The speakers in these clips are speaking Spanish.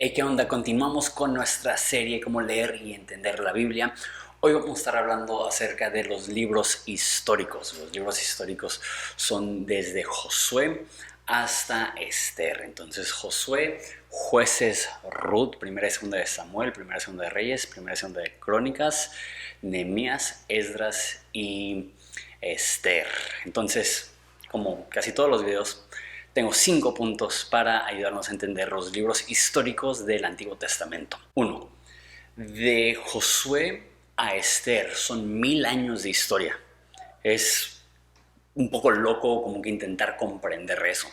Hey, ¿qué onda? Continuamos con nuestra serie Cómo leer y entender la Biblia. Hoy vamos a estar hablando acerca de los libros históricos. Los libros históricos son desde Josué hasta Esther. Entonces, Josué, Jueces, Ruth, Primera y Segunda de Samuel, Primera y Segunda de Reyes, Primera y Segunda de Crónicas, Nehemías, Esdras y Esther. Entonces, como casi todos los videos, tengo 5 puntos para ayudarnos a entender los libros históricos del Antiguo Testamento. 1. De Josué a Esther son 1000 años de historia. Es un poco loco como que intentar comprender eso.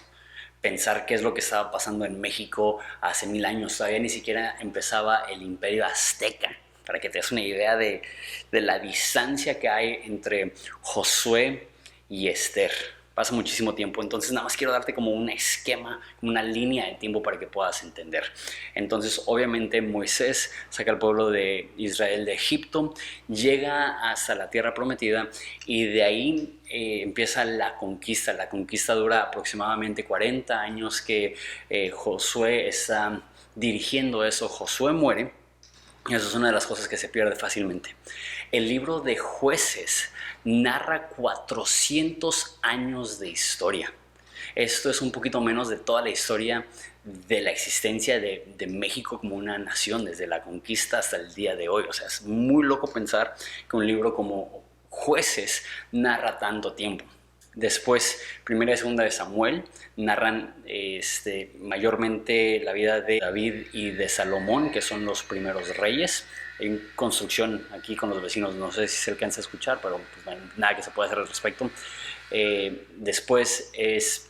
Pensar qué es lo que estaba pasando en México hace 1000 años. Todavía ni siquiera empezaba el Imperio Azteca. Para que te des una idea de la distancia que hay entre Josué y Esther. Pasa muchísimo tiempo, entonces nada más quiero darte como un esquema, una línea de tiempo para que puedas entender. Entonces, obviamente Moisés saca al pueblo de Israel de Egipto, llega hasta la tierra prometida y de ahí empieza la conquista. La conquista dura aproximadamente 40 años que Josué está dirigiendo eso. Josué muere. Y eso es una de las cosas que se pierde fácilmente. El libro de Jueces narra 400 años de historia. Esto es un poquito menos de toda la historia de la existencia de México como una nación, desde la conquista hasta el día de hoy. O sea, es muy loco pensar que un libro como Jueces narra tanto tiempo. Después, Primera y Segunda de Samuel narran mayormente la vida de David y de Salomón, que son los primeros reyes. En construcción aquí con los vecinos, no sé si se alcanza a escuchar, pero pues, no hay nada que se pueda hacer al respecto. Después es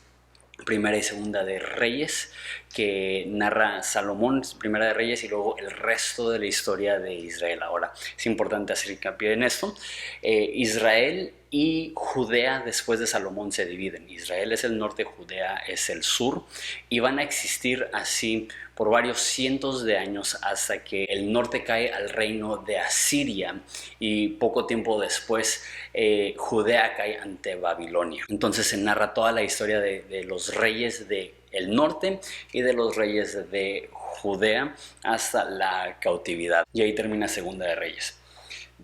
Primera y Segunda de Reyes, que narra Salomón, Primera de Reyes, y luego el resto de la historia de Israel. Ahora, es importante hacer hincapié en esto. Israel y Judea después de Salomón se dividen. Israel es el norte, Judea es el sur, y van a existir así por varios cientos de años hasta que el norte cae al reino de Asiria y poco tiempo después Judea cae ante Babilonia. Entonces se narra toda la historia de los reyes del norte y de los reyes de Judea hasta la cautividad. Y ahí termina Segunda de Reyes.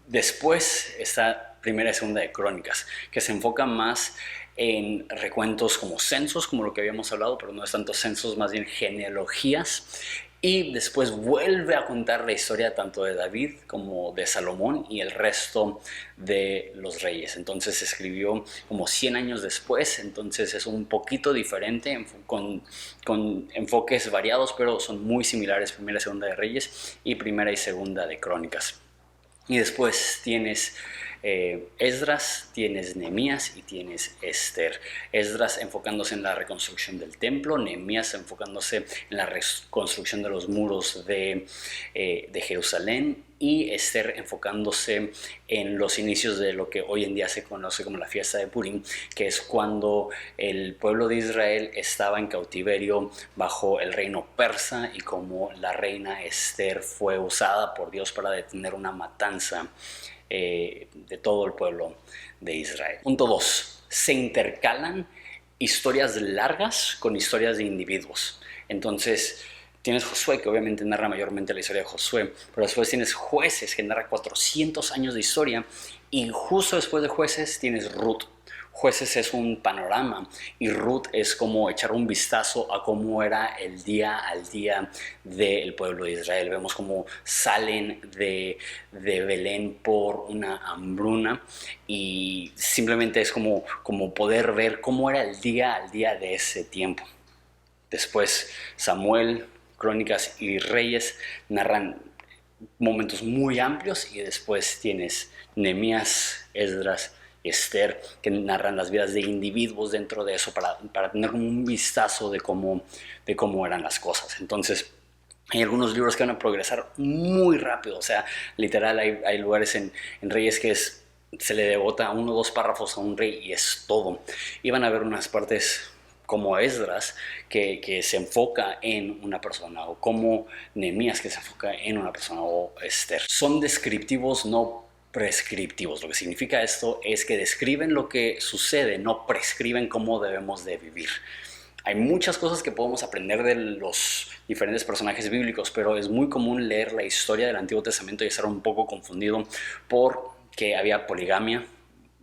Después está Primera y Segunda de Crónicas, que se enfoca más en recuentos como censos, como lo que habíamos hablado, pero no es tanto censos, más bien genealogías. Y después vuelve a contar la historia tanto de David como de Salomón y el resto de los reyes. Entonces se escribió como 100 años después, entonces es un poquito diferente, con enfoques variados, pero son muy similares Primera y Segunda de Reyes y Primera y Segunda de Crónicas. Y después tienes Esdras, tienes Nehemías y tienes Esther. Esdras enfocándose en la reconstrucción del templo, Nehemías enfocándose en la reconstrucción de los muros de Jerusalén, y Esther enfocándose en los inicios de lo que hoy en día se conoce como la fiesta de Purim, que es cuando el pueblo de Israel estaba en cautiverio bajo el reino persa y como la reina Esther fue usada por Dios para detener una matanza de todo el pueblo de Israel. Punto 2. Se intercalan historias largas con historias de individuos. Entonces, tienes Josué, que obviamente narra mayormente la historia de Josué, pero después tienes Jueces, que narra 400 años de historia, y justo después de Jueces tienes Ruth. Jueces es un panorama y Ruth es como echar un vistazo a cómo era el día al día del pueblo de Israel. Vemos cómo salen de Belén por una hambruna y simplemente es como poder ver cómo era el día al día de ese tiempo. Después Samuel, Crónicas y Reyes narran momentos muy amplios, y después tienes Nehemías, Esdras, Esther, que narran las vidas de individuos dentro de eso para tener un vistazo de cómo eran las cosas. Entonces, hay algunos libros que van a progresar muy rápido, o sea, literal hay lugares en Reyes que se le devota 1 o 2 párrafos a un rey y es todo. Y van a haber unas partes como Esdras, que se enfoca en una persona, o como Nehemías, que se enfoca en una persona, o Esther. Son descriptivos, no prescriptivos. Lo que significa esto es que describen lo que sucede, no prescriben cómo debemos de vivir. Hay muchas cosas que podemos aprender de los diferentes personajes bíblicos, pero es muy común leer la historia del Antiguo Testamento y estar un poco confundido porque había poligamia.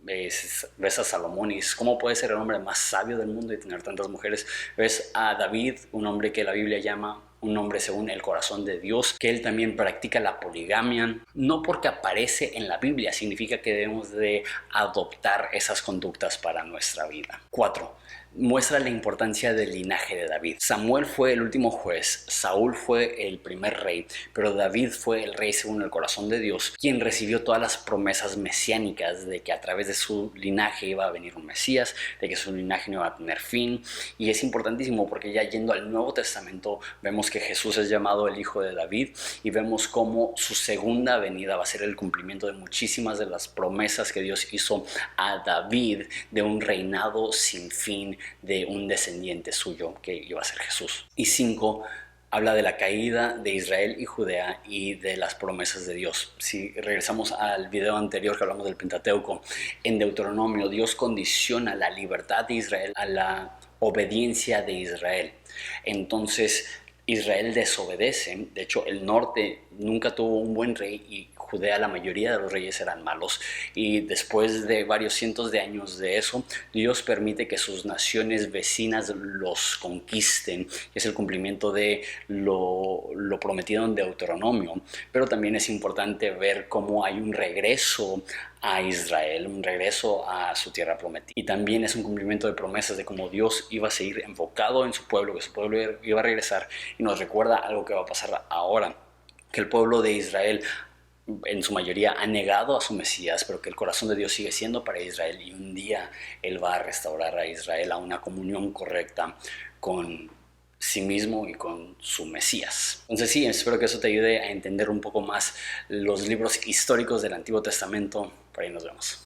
Ves a Salomón y dices, ¿cómo puede ser el hombre más sabio del mundo y tener tantas mujeres? Ves a David, un hombre que la Biblia llama un hombre según el corazón de Dios, que él también practica la poligamia. No porque aparece en la Biblia significa que debemos de adoptar esas conductas para nuestra vida. 4. Muestra la importancia del linaje de David. Samuel fue el último juez, Saúl fue el primer rey, pero David fue el rey según el corazón de Dios, quien recibió todas las promesas mesiánicas de que a través de su linaje iba a venir un Mesías, de que su linaje no iba a tener fin. Y es importantísimo porque ya yendo al Nuevo Testamento vemos que Jesús es llamado el Hijo de David y vemos cómo su segunda venida va a ser el cumplimiento de muchísimas de las promesas que Dios hizo a David de un reinado sin fin, de un descendiente suyo que iba a ser Jesús. Y 5, habla de la caída de Israel y Judea y de las promesas de Dios. Si regresamos al video anterior que hablamos del Pentateuco, en Deuteronomio Dios condiciona la libertad de Israel a la obediencia de Israel. Entonces Israel desobedece. De hecho, el norte nunca tuvo un buen rey y Judea la mayoría de los reyes eran malos. Y después de varios cientos de años de eso, Dios permite que sus naciones vecinas los conquisten. Es el cumplimiento de lo prometido en Deuteronomio. Pero también es importante ver cómo hay un regreso a Israel, un regreso a su tierra prometida. Y también es un cumplimiento de promesas de cómo Dios iba a seguir enfocado en su pueblo, que su pueblo iba a regresar, y nos recuerda algo que va a pasar ahora, que el pueblo de Israel en su mayoría ha negado a su Mesías, pero que el corazón de Dios sigue siendo para Israel y un día Él va a restaurar a Israel a una comunión correcta con sí mismo y con su Mesías. Entonces sí, espero que eso te ayude a entender un poco más los libros históricos del Antiguo Testamento. Por ahí nos vemos.